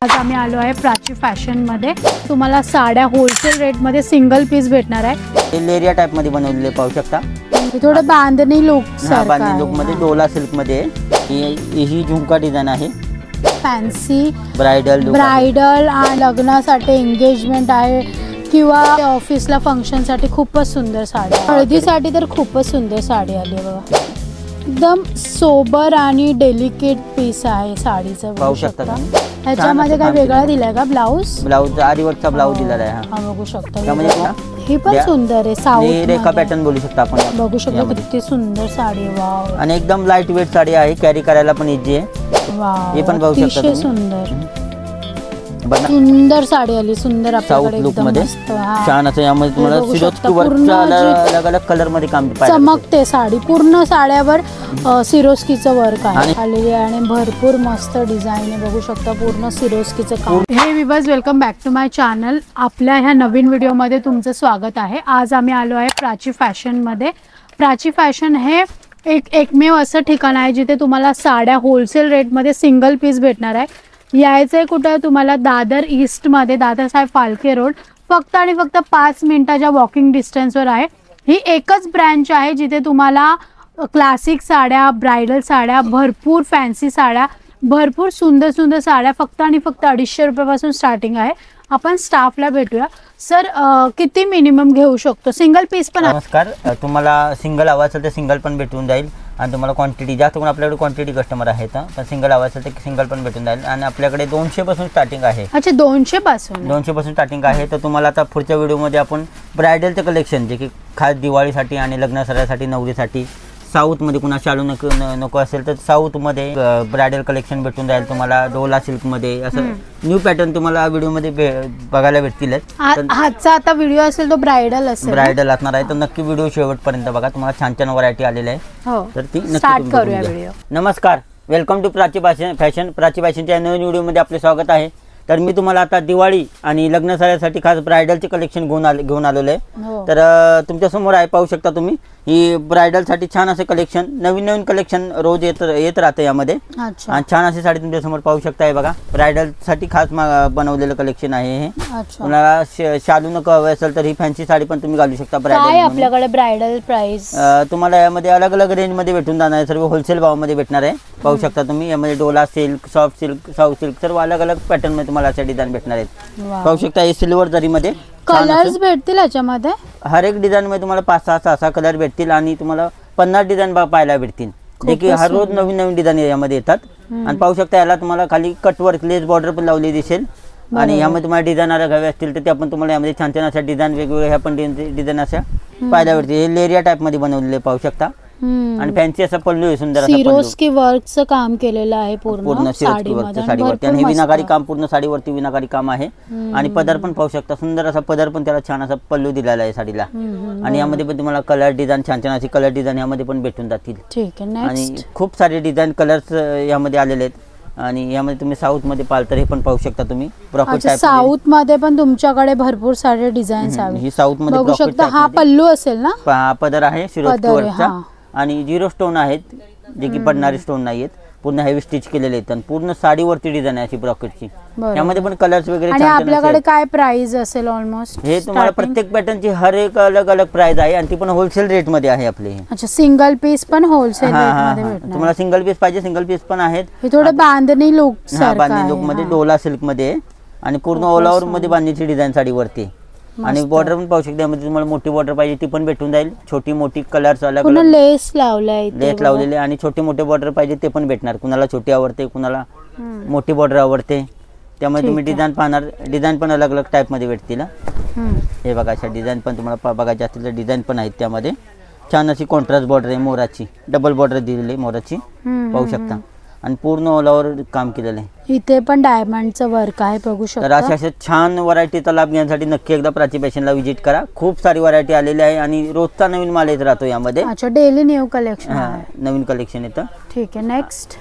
आज आम्ही आलो आहे प्राची फॅशन मध्ये। तुम्हाला साड्या होलसेल रेट मध्ये सिंगल पीस भेटणार आहे। लेरिया टाइप मध्ये बनवलेले पाहू शकता। थोडं बांधणी लुक सारखं बांधणी लुक मध्ये डोला सिल्क मध्ये ही झुमका डिझाइन आहे। फॅन्सी ब्राइडल आणि लग्नासाठी एंगेजमेंट आहे किंवा ऑफिसला फंक्शन साठी खूपच सुंदर साडी। हळदीसाठी तर खूपच सुंदर साडी आली बघा। एकदम सोबर आणि डेलिकेट पीस आहे साडीचं पाहू शकता तुम्ही। ह्याच्यामध्ये काय वेगळा दिलाय का? ब्लाउज आरीवर्कचा ब्लाउज दिलेला आहे। हा बघू शकता। त्यामध्ये ही पण सुंदर आहे। साऊथ रेखा पॅटर्न बोलू शकता आपण। बघू शकता किती सुंदर साडी आहे। वाव, आणि एकदम लाईट वेट साडी आहे, कॅरी करायला पण इझी आहे। वाव, हे पण पाहू शकता तुम्ही। सुंदर साडी आली, सुंदर आपल्याकडे लुक मध्ये छान असं। यामध्ये तुम्हाला सिरोस्की वर्कचा अलग अलग कलर मध्ये काम चमकते साडी। पूर्ण साड्यावर सिरोस्कीचं वर्क आहे आलेली आणि भरपूर मस्त डिझाईन आहे। बघू शकता पूर्ण सिरोस्कीचं काम। हे viewers, welcome back to my channel. आपल्या ह्या नवीन व्हिडिओ मध्ये तुमचं स्वागत आहे। आज आम्ही आलो आहे प्राची फॅशन मध्ये। प्राची फॅशन हे एकमेव असं ठिकाण आहे जिथे तुम्हाला साड्या होलसेल रेट मध्ये सिंगल पीस भेटणार आहे। यायचंय कुठे तुम्हाला? दादर ईस्ट मध्ये, दादासाहेब फाळके रोड। फक्त आणि फक्त 5 मिनिटाच्या वॉकिंग डिस्टन्सवर आहे। ही एकच ब्रँच आहे जिथे तुम्हाला क्लासिक साड्या, ब्राइडल साड्या, भरपूर फॅन्सी साड्या, भरपूर सुंदर सुंदर साड्या फक्त आणि फक्त 250 रुपयापासून स्टार्टिंग आहे। आपण स्टाफला भेटूया। सर, किती मिनिमम घेऊ शकतो? सिंगल पीस पण? नमस्कार, तुम्हाला सिंगल हवा असेल तर सिंगल पण भेटून जाईल आणि तुम्हाला क्वांटिटी जास्त करून आपल्याकडे क्वांटिटी कस्टमर आहेत, पण सिंगल हवा असेल तर सिंगल पण भेटून जाईल। आणि आपल्याकडे 200 पासून स्टार्टिंग आहे। अच्छा, 200 पासून स्टार्टिंग आहे। तर तुम्हाला आता पुढच्या व्हिडिओमध्ये आपण ब्रायडलचं कलेक्शन, जे की खास दिवाळीसाठी आणि लग्न सरासाठी, नवरीसाठी, साऊथ मध्ये कुणा शालू नको असेल तर साऊथ मध्ये ब्रायडल कलेक्शन भेटून जाईल तुम्हाला। डोला सिल्क मध्ये असं न्यू पॅटर्न तुम्हाला व्हिडिओ मध्ये बघायला भेटतील। आजचा आता व्हिडिओ असेल तो ब्रायडल असणार आहे, तर नक्की व्हिडिओ शेवटपर्यंत बघा। तुम्हाला छान छान व्हरायटी आलेली आहे, तर ती स्टार्ट करूया व्हिडिओ। नमस्कार, welcome to Prachi fashion. Prachi फॅशनच्या नवीन व्हिडिओ मध्ये आपले स्वागत आहे। तर मी तुम्हाला आता दिवाळी आणि लग्न साड्यासाठी खास ब्रायडलचे कलेक्शन घेऊन आलेलो आहे। तर तुमच्या समोर आहे, पाहू शकता तुम्ही। ही ब्रायडलसाठी छान असे कलेक्शन, नवीन कलेक्शन रोज येत राहते यामध्ये। आणि छान अशी साडी तुमच्या समोर पाहू शकताय बघा। ब्रायडलसाठी खास बनवलेलं कलेक्शन आहे हे। तुम्हाला शालू नको हवे असेल तर ही फॅन्सी साडी पण तुम्ही घालू शकता। ब्रायडल आपल्याकडे ब्रायडल प्राइस तुम्हाला यामध्ये अलग अलग रेंज मध्ये भेटून जाणार आहे। सर्व होलसेल भावामध्ये भेटणार आहे, पाहू शकता तुम्ही। यामध्ये Dola silk, soft silk, south silk सर्व अलग अलग पॅटर्न मध्ये तुम्हाला अशा डिझाईन भेटणार आहेत। पाहू शकता हे सिल्वर जरी मध्ये कलर्स भेटतील याच्यामध्ये। हर एक डिझाईन मध्ये तुम्हाला 5-6 कलर भेटतील आणि तुम्हाला 50 डिझाईन पाहायला भेटतील, जे की हर रोज नवीन डिझाईन यामध्ये येतात। आणि पाहू शकता याला तुम्हाला खाली कटवर्क, लेस बॉर्डर पण लावली दिसेल। आणि यामध्ये तुम्हाला डिझाईन हवे असतील तर ते आपण तुम्हाला यामध्ये छान छान अशा डिझाईन वेगवेगळ्या ह्या पण डिझाईन अशा पाहायला भेटतील। हे लेरिया टाइप मध्ये बनवलेले पाहू शकता। आणि फॅन्सी असा पल्लू आहे, सुंदर असा सिरोस्की वर्कचं काम केलेलं आहे पूर्ण साडीवरती। आणि विनाकारी काम, पूर्ण साडीवरती विनाकारी काम आहे। आणि पदर पण पाहू शकता, सुंदर असा पदर पण त्याला छान असा पल्लू दिलेला आहे साडीला। आणि यामध्ये पण तुम्हाला कलर डिझाईन, छान छान अशी कलर डिझाईन यामध्ये पण भेटून जातील। आणि खूप सारे डिझाईन कलर्स यामध्ये आलेले आहेत। आणि यामध्ये तुम्ही साऊथ मध्ये पाहाल तर हे पण पाहू शकता तुम्ही। साऊथ मध्ये पण तुमच्याकडे भरपूर सारे डिझाईन्स आहेत। ही साऊथ मध्ये बघू शकता। हा पल्लू असेल ना? पदर आहे सिरोस्की वर्कचा आणि 0 स्टोन आहेत, जे की पडणारे स्टोन नाहीयेत। पूर्ण हेवी स्टिच केलेले आहेत आणि पूर्ण साडीवरती डिझाईन आहे अशी ब्रॉकेटची। यामध्ये पण कलर्स वगैरे। आणि आपल्याकडे काय प्राइस असेल ऑलमोस्ट? हे तुम्हाला प्रत्येक पॅटर्नची हर एक अलग अलग प्राइस आहे आणि ती पण होलसेल रेट मध्ये आहे आपले। अच्छा, सिंगल पीस पण होलसेल रेट मध्ये भेटणार? तुम्हाला सिंगल पीस पाहिजे, सिंगल पीस पण आहेत। हे थोडं बांधणी लुक बांधणी लुक मध्ये डोला सिल्क मध्ये आणि पूर्ण ऑल ओव्हर मध्ये बांधणीची डिझाईन साडीवरती। आणि बॉर्डर पण पाहू शकता, यामध्ये तुम्हाला मोठी बॉर्डर पाहिजे ती पण भेटून जाईल। छोटी मोठी कलर्स अलग अलग लेस लावलेले आणि छोटे मोठे बॉर्डर पाहिजे ते पण भेटणार। कुणाला छोटी आवडते, कुणाला मोठी बॉर्डर आवडते, त्यामुळे तुम्ही डिझाईन पाहणार। डिझाईन पण अलग अलग टाइप मध्ये भेटतील। हे बघा, अशा डिझाईन पण तुम्हाला बघायचे असतील तर डिझाईन पण आहेत त्यामध्ये। छान अशी कॉन्ट्रास्ट बॉर्डर आहे, मोराची डबल बॉर्डर दिलेली मोराची, पाहू शकता। आणि पूर्ण ऑल ओव्हर काम केलेलं आहे। इथे पण डायमंडचं वर्क आहे, बघू शकता। तर अशा छान व्हरायटीचा लाभ घेण्यासाठी नक्की एकदा प्राची फॅशनला व्हिजिट करा। खूप सारी व्हरायटी आलेली आहे आणि रोजचा नवीन माल येत राहतो यामध्ये। अच्छा, डेली न्यू कलेक्शन, नवीन कलेक्शन येतं। ठीक आहे, नेक्स्ट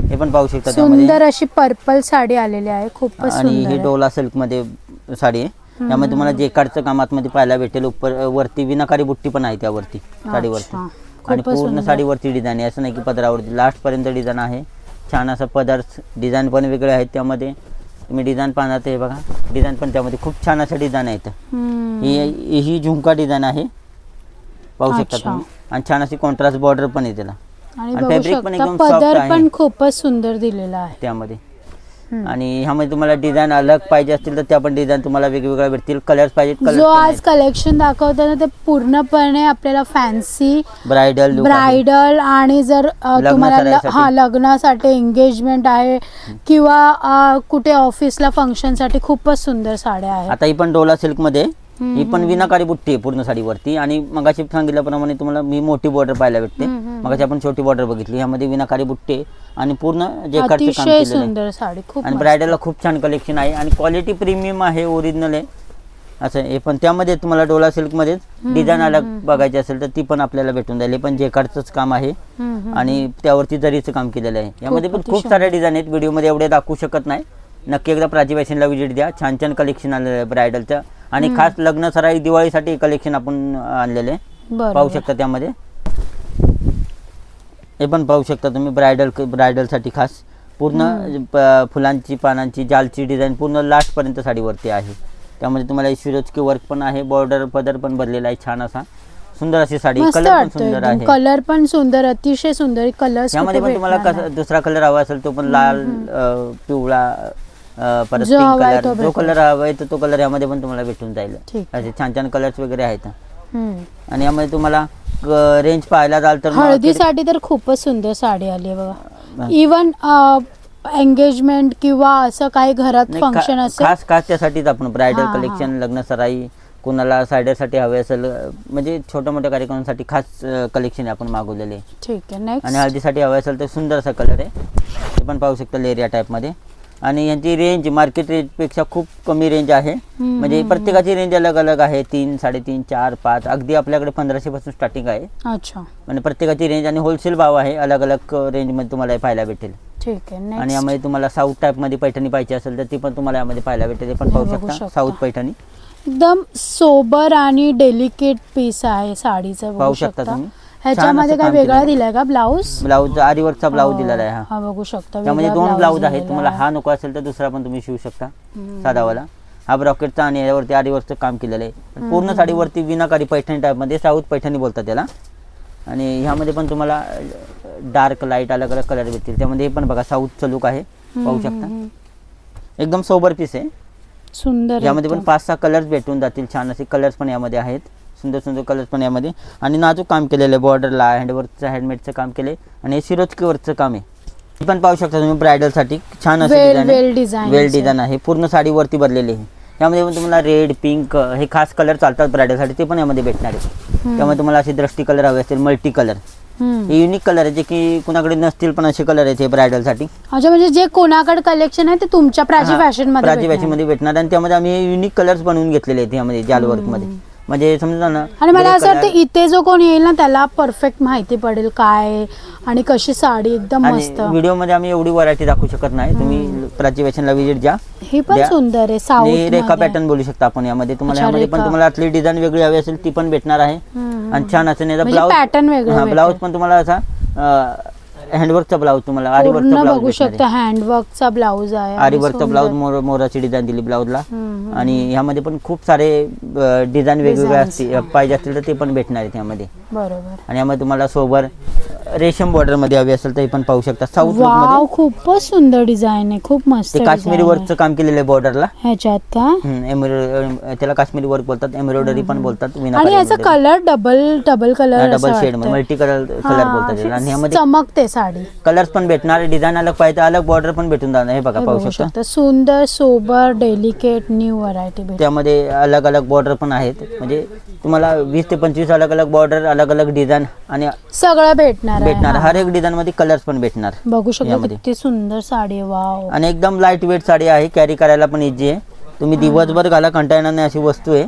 हे पण पाहू शकता। सुंदर अशी पर्पल साडी आलेली आहे, खूपच सुंदर। आणि ही डोला सिल्क मध्ये साडी आहे। यामध्ये तुम्हाला जेकार्डचं काम आतमध्ये पाहायला भेटेल। वरती विनाकारी बुट्टी पण आहे त्यावरती साडीवरती। आणि पूर्ण साडीवरती डिझाईन आहे, असं नाही की पदरावरती। लास्ट पर्यंत डिझाईन आहे छान असं पदर, डिझाईन पण वेगळे आहेत त्यामध्ये. तुम्ही डिझाईन पाहणार ते बघा, डिझाईन पण त्यामध्ये खूप छान असं डिझाईन आहेत. ही झुमका डिझाईन आहे, पाहू शकता तुम्ही. आणि छान अशी कॉन्ट्रास्ट बॉर्डर पण आहे त्याला. आणि फॅब्रिक पण एकदम सॉफ्ट आहे, पदर पण खूपच सुंदर दिलेला आहे त्यामध्ये. आणि ह्यामध्ये तुम्हाला डिझाईन अलग पाहिजे असतील तर त्या पण डिझाईन तुम्हाला वेगवेगळ्या भेटतील. कलर्स पाहिजे, जो आज कलेक्शन दाखवताना ते पूर्णपणे आपल्याला फॅन्सी ब्रायडल आणि जर तुम्हाला लग्नासाठी एंगेजमेंट आहे किंवा कुठे ऑफिसला फंक्शनसाठी खूपच सुंदर साड्या आहेत. आता ही पण डोला सिल्क मध्ये, ही पण विनाकारी बुट्टी आहे पूर्ण साडीवरती. आणि मगाशी सांगितल्याप्रमाणे तुम्हाला मी मोठी बॉर्डर पाहायला भेटते, मगाशी आपण छोटी बॉर्डर बघितली. ह्यामध्ये विनाकारी बुट्टी आहे आणि पूर्ण जेकार्डचं काम केलेलं आहे. आणि ब्रायडलला खूप छान कलेक्शन आहे आणि क्वालिटी प्रीमियम आहे, ओरिजिनल आहे असं हे. पण त्यामध्ये तुम्हाला डोला सिल्क मध्येच डिझाईन अलग बघायची असेल तर ती पण आपल्याला भेटून जाईल. पण जेकार्डचंच काम आहे आणि त्यावरती जरीचं काम केलेलं आहे. यामध्ये पण खूप साऱ्या डिझाईन आहेत, व्हिडिओमध्ये एवढे दाखवू शकत नाही. नक्की एकदा प्राची फॅशनला व्हिजिट द्या. छान छान कलेक्शन आलेलं आहे ब्रायडलचं आणि खास लग्न सराई दिवाळीसाठी कलेक्शन आपण आणलेले पाहू शकता. त्यामध्ये हे पण पाहू शकता तुम्ही, ब्रायडलसाठी खास पूर्ण फुलांची, पानांची, जालची डिझाईन पूर्ण लास्ट पर्यंत साडीवरती आहे. त्यामध्ये तुम्हाला शिरोजकी वर्क पण आहे, बॉर्डर पदर पण भरलेला आहे छान असा. सुंदर अशी साडी, कलर पण सुंदर आहे, कलर पण सुंदर, अतिशय सुंदर कलर. यामध्ये पण तुम्हाला दुसरा कलर हवा असेल तो पण लाल, पिवळा, परत पिंक कलर, जो कलर हवा आहे तो कलर यामध्ये पण तुम्हाला भेटून जाईल. असे छान छान कलर्स वगैरे आहेत. आणि यामध्ये तुम्हाला रेंज पाहायला जाल तर हळदीसाठी तर खूपच सुंदर साडी आली आहे बघा. इवन एंगेजमेंट किंवा असं काही घरात फंक्शन असेल खास त्यासाठीच आपण ब्रायडल कलेक्शन, लग्न सराई, कोणाला सायडरसाठी हवे असेल, म्हणजे छोट्या मोठ्या कार्यक्रमांसाठी खास कलेक्शन आपण मागवलेले. ठीक आहे. आणि हळदीसाठी हवे असेल तर सुंदर असा कलर आहे, ते पण पाहू शकता लेरिया टाईप मध्ये. आणि यांची रेंज मार्केट रेंज पेक्षा खूप कमी रेंज आहे, म्हणजे प्रत्येकाची रेंज अलग अलग आहे. 3, 3.5, 4, 5 अगदी आपल्याकडे 1500 पासून स्टार्टिंग आहे. अच्छा. म्हणजे प्रत्येकाची रेंज आणि होलसेल भाव आहे, अलग अलग रेंज मध्ये तुम्हाला पाहायला भेटेल. ठीक आहे. आणि यामध्ये तुम्हाला साऊथ टाईप मध्ये पैठणी पाहिजे असेल तर ती पण तुम्हाला यामध्ये पाहायला भेटेल. पण पाहू शकता साऊथ पैठणी एकदम सोबर आणि डेलिकेट पीस आहे साडीचं, पाहू शकता तुम्ही. ह्याच्यामध्ये काय वेगळा दिलाय का ब्लाऊज आरीवर्कचा ब्लाऊज दिलेला आहे. हा बघू शकता. त्यामध्ये 2 ब्लाऊज आहेत, तुम्हाला हा नको असेल तर दुसरा पण तुम्ही शिवू शकता साधावाला. हा ब्रॉकेटचा आणि यावरती आरीवर्कचं काम केलेलं आहे. पूर्ण साडीवरती विनाकारी पैठणी टाईप मध्ये, साऊथ पैठणी बोलतात त्याला. आणि ह्यामध्ये पण तुम्हाला डार्क लाईट अलग अलग कलर भेटतील. त्यामध्ये हे पण बघा साऊथचं लुक आहे, पाहू शकता. एकदम सोबर पीस आहे, सुंदर. यामध्ये पण 5-6 कलर्स भेटून जातील. छान असे कलर्स पण यामध्ये आहेत, सुंदर सुंदर कलर्स पण यामध्ये. आणि नाजूक काम केलेलं आहे, बॉर्डरला हँडवर्कचं, हँडमेडचं काम केले. आणि हे सिरोजकी वर्कचं काम आहे. हे पण पाहू शकता तुम्ही ब्रायडलसाठी छान असे वेल डिझाईन आहे, पूर्ण साडीवरती भरलेली आहे. यामध्ये पण तुम्हाला रेड, पिंक हे खास कलर चालतात ब्रायडलसाठी, ते पण यामध्ये भेटणार आहे. त्यामुळे तुम्हाला असे दृष्टी कलर हवे असतील, मल्टी कलर, हे युनिक कलर आहे जे की कुणाकडे नसतील, पण असे कलर आहेत हे ब्रायडलसाठी. अच्छा, म्हणजे जे कोणाकडे कलेक्शन आहे ते तुमच्या प्राची फॅशन मध्ये भेटणार. आणि त्यामध्ये आम्ही युनिक कलर्स बनवून घेतलेले आहेत यामध्ये जाल वर्क मध्ये, म्हणजे समजा ना. आणि मला असं वाटतं इथे जो कोण येईल ना त्याला परफेक्ट माहिती पडेल काय आणि कशी साडी, एकदम मस्त. व्हिडिओ मध्ये आम्ही एवढी व्हरायटी दाखवू शकत नाही, तुम्ही प्राची फॅशनला विजिट द्या. हे पण सुंदर आहे, साऊथ रेखा पॅटर्न बोलू शकता आपण यामध्ये. तुम्हाला यामध्ये पण तुम्हाला आतली डिझाईन वेगळी हवी असेल ती पण भेटणार आहे. आणि छान असं नाही ब्लाऊज पॅटर्न वेगळा, ब्लाऊज पण तुम्हाला असा हँडवर्कचा ब्लाऊज, तुम्हाला आरीवर्कचा ब्लाऊज बघू शकता. हँडवर्कचा ब्लाऊज आहे, आरीवर्कचा ब्लाऊज, मोराची डिझाईन दिली ब्लाऊजला. आणि ह्यामध्ये पण खूप सारे डिझाईन वेगवेगळे असतील, पाहिजे असतील तर ते पण भेटणार आहेत यामध्ये. बरोबर. आणि यामध्ये तुम्हाला सोबर रेशम बॉर्डर मध्ये हवी असेल तर पण पाहू शकता. साऊथ लुक मध्ये खूपच सुंदर डिझाईन आहे, खूप मस्त. काश्मीरी वर्कचं काम केलेलं आहे बॉर्डरला ह्याच्यात का. त्याला काश्मीरी वर्क बोलतात, एम्ब्रॉयडरी पण बोलतात. आणि याचा colour double colour, double shade, multi colour बोलतात. आणि यामध्ये चमकते साडी, कलर्स पण भेटणार, डिझाईन अलग पाहिजे अलग बॉर्डर पण भेटून जाणार. हे बघा पाहू शकता, सुंदर सोबर डेलिकेट न्यू व्हरायटी. त्यामध्ये अलग अलग बॉर्डर पण आहेत, म्हणजे तुम्हाला 20 ते 25 अलग अलग बॉर्डर, अलग अलग डिझाईन आणि सगळं भेटणार. हर एक डिझाईन मध्ये कलर्स पण भेटणार. बघू शकता किती सुंदर साडी, वाव. आणि एकदम लाईट वेट साडी आहे, कॅरी करायला पण इझी आहे. तुम्ही दिवसभर घाला, कंटाळणार नाही अशी वस्तू आहे.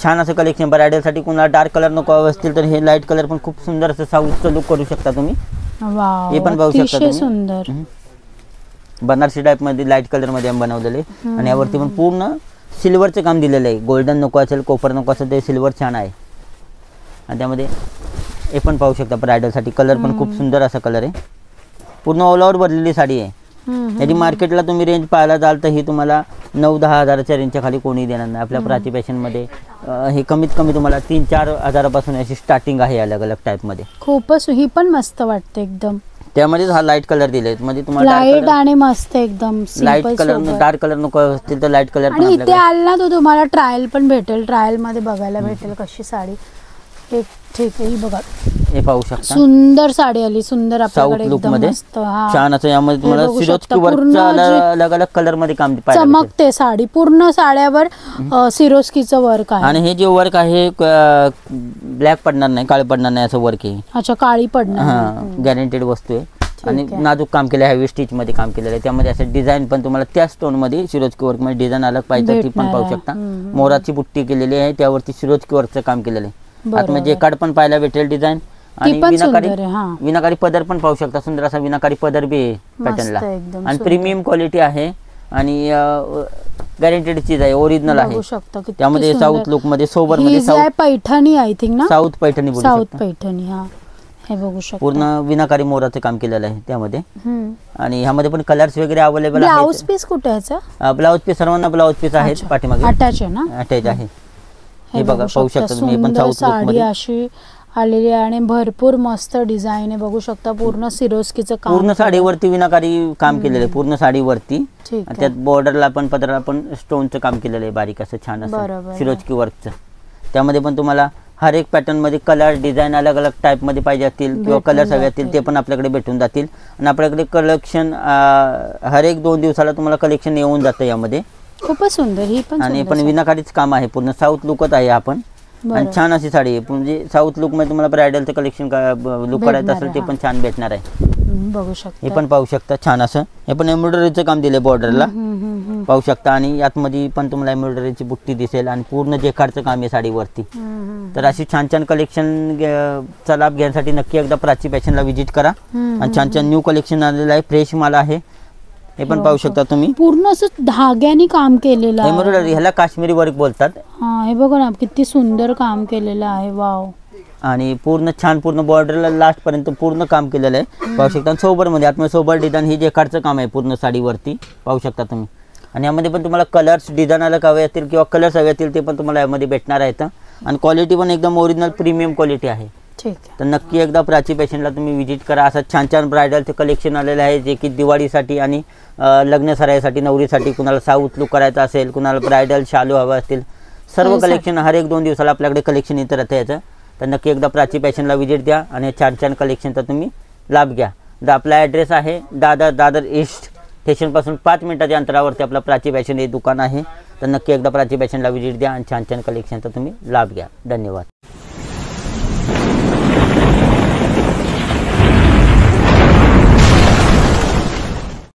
छान असं कलेक्शन ब्रायडल साठी. कोणाला डार्क कलर नको असतील तर हे लाईट कलर पण खूप सुंदर असं साऊथचं लुक करू शकता तुम्ही. हे पण पाहू शकता तुम्ही, सुंदर बनारसी टाईप मध्ये लाईट कलर मध्ये बनवलेले. आणि यावरती पण पूर्ण सिल्वरचं काम दिलेलं आहे. गोल्डन नको असेल, कोपर नको असेल, ते सिल्वर छान आहे. आणि त्यामध्ये हे पण पाहू शकता ब्रायडल साठी कलर पण खूप सुंदर असा कलर आहे. पूर्ण ऑल ओव्हर भरलेली साडी आहे. याची मार्केटला तुम्ही रेंज पाहायला जाल तर ही तुम्हाला 9-10 हजाराच्या रेंजच्या खाली कोणी देणार नाही. आपल्या प्राची फॅशनमध्ये हे कमीत कमी तुम्हाला 3-4 हजारापासून अशी स्टार्टिंग आहे अलग अलग टाईपमध्ये. खूपच ही पण मस्त वाटते एकदम. त्यामध्ये हा लाईट कलर दिले म्हणजे तुम्हाला लाईट आणि मस्त एकदम लाईट कलर डार्क कलर नको असतील तर लाईट कलर आणि इथे आला ना तो तुम्हाला ट्रायल पण भेटेल. ट्रायल मध्ये बघायला भेटेल कशी साडी. एक ठीक आहे ही बघा हे पाहू शकता. सुंदर साडी आली सुंदर आपल्याकडे लुक एकदम मध्ये मस्त. छान असं यामध्ये तुम्हाला सिरोस्की वर्कचा अलग अलग कलर मध्ये काम पाहायला चमकते साडी. पूर्ण साड्यावर सिरोस्कीचं वर्क आहे. आणि हे जे वर्क आहे ब्लॅक पडणार नाही काळे पडणार नाही असं वर्क आहे. अच्छा काळी पडणार. हा गॅरंटेड वस्तू आहे. आणि नाजूक काम केलं आहे. हेवी स्टिच मध्ये काम केलेलं आहे. त्यामध्ये असं डिझाईन पण तुम्हाला त्या स्टोन मध्ये सिरोस्की वर्क मध्ये डिझाईन अलग पाहिजे ती पण पाहू शकता. मोराची बुट्टी केलेली आहे त्यावरती सिरोस्की वर्कचं काम केलेलं आहे. आतमध्ये जेकार्ड पण पाहायला भेटेल डिझाइन. आणि विनाकारी पदर पण पाहू शकता. सुंदर असा विनाकारी पदर बी आहे पॅटर्नला. आणि प्रीमियम क्वालिटी आहे आणि गॅरंटेड चीज आहे. ओरिजिनल आहे. त्यामध्ये साऊथ लुक मध्ये सोबर मध्ये पैठणी आय थिंक ना. साऊथ पैठणी बोलू शकता. साऊथ पैठणी हा हे बघू शकता. पूर्ण विनाकारी मोराचं काम केलेलं आहे त्यामध्ये. आणि ह्यामध्ये पण कलर्स वगैरे अवेलेबल आहेत. ब्लाउज पीस कुठे आहे? ब्लाउज पीस सर्वांना ब्लाउज पीस आहेत पाठीमागे अटॅच आहे ना. अटॅच आहे. हे बघा पाहू शकता तुम्ही. पण साऊथ लुक मध्ये अशी आलेली आहे आणि भरपूर मस्त डिझाईन आहे बघू शकता. पूर्ण सिरोस्कीचं काम. पूर्ण साडीवरती विनाकारी काम केलेलं आहे. पूर्ण साडीवरती त्यात बॉर्डरला पण पदराला पण स्टोनचं काम केलेलं आहे बारीक असं छान असं सिरोस्की वर्कचं. त्यामध्ये पण तुम्हाला हर एक पॅटर्न मध्ये कलर डिझाईन अलग अलग टाइप मध्ये पाहिजे असतील किंवा कलर्स हवे असतील ते पण आपल्याकडे भेटून जातील. आणि आपल्याकडे कलेक्शन हर एक 2 दिवसाला तुम्हाला कलेक्शन येऊन जातं यामध्ये. खूपच सुंदर ही पण. आणि पण विनाकारीच काम आहे. पूर्ण साऊथ लुकच आहे आपण. आणि छान अशी साडी आहे. म्हणजे साऊथ लुक मध्ये तुम्हाला ब्रायडलचं कलेक्शन लुक करायचं असेल ते पण छान भेटणार आहे. बघू शकता. हे पण पाहू शकता छान असं. हे पण एम्ब्रॉयडरीचं काम दिलंय बॉर्डरला पाहू शकता. आणि यातमध्ये पण तुम्हाला एम्ब्रॉयडरीची बुट्टी दिसेल आणि पूर्ण जेकार्डचं काम आहे साडीवरती. तर अशी छान छान कलेक्शन चा लाभ घेण्यासाठी नक्की एकदा प्राची फॅशनला व्हिजिट करा. आणि छान छान न्यू कलेक्शन आलेलं आहे. फ्रेश माल आहे. हे पण पाहू शकता तुम्ही. पूर्ण असं धाग्याने काम केलेलं आहे. एम्ब्रॉयडरी ह्याला काश्मीरी वर्क बोलतात. हे बघा ना किती सुंदर काम केलेलं आहे. वाव. आणि पूर्ण छान पूर्ण बॉर्डरला लास्ट पर्यंत पूर्ण काम केलेलं आहे पाहू शकता. सोबर मध्ये आतमध्ये सोबर डिझाईन ही जेकार्डचं काम आहे पूर्ण साडीवरती पाहू शकता तुम्ही. आणि यामध्ये पण तुम्हाला कलर्स डिझाईन अलग हवे असतील किंवा कलर्स हवे असतील ते पण तुम्हाला यामध्ये भेटणार आहेत. आणि क्वालिटी पण एकदम ओरिजिनल प्रीमियम क्वालिटी आहे. तर नक्की एकदा प्राची फॅशनला तुम्ही व्हिजिट करा. असं छान छान ब्रायडलचे कलेक्शन आलेलं आहे जे की दिवाळीसाठी आणि लग्न सराईसाठी नवरीसाठी कुणाला साऊथ लुक करायचं असेल कुणाला ब्रायडल शालू हवा असतील सर्व कलेक्शन हर एक 2 दिवसाला आपल्याकडे कलेक्शन येतं राहतं याचं. तर नक्की एकदा प्राची फॅशनला व्हिजिट द्या आणि छान छान कलेक्शनचा तुम्ही लाभ घ्या. तर आपला ॲड्रेस आहे दादर ईस्ट स्टेशनपासून 5 मिनिटाच्या अंतरावरती आपला प्राची फॅशन हे दुकान आहे. तर नक्की एकदा प्राची फॅशनला व्हिजिट द्या आणि छान छान कलेक्शनचा तुम्ही लाभ घ्या. धन्यवाद.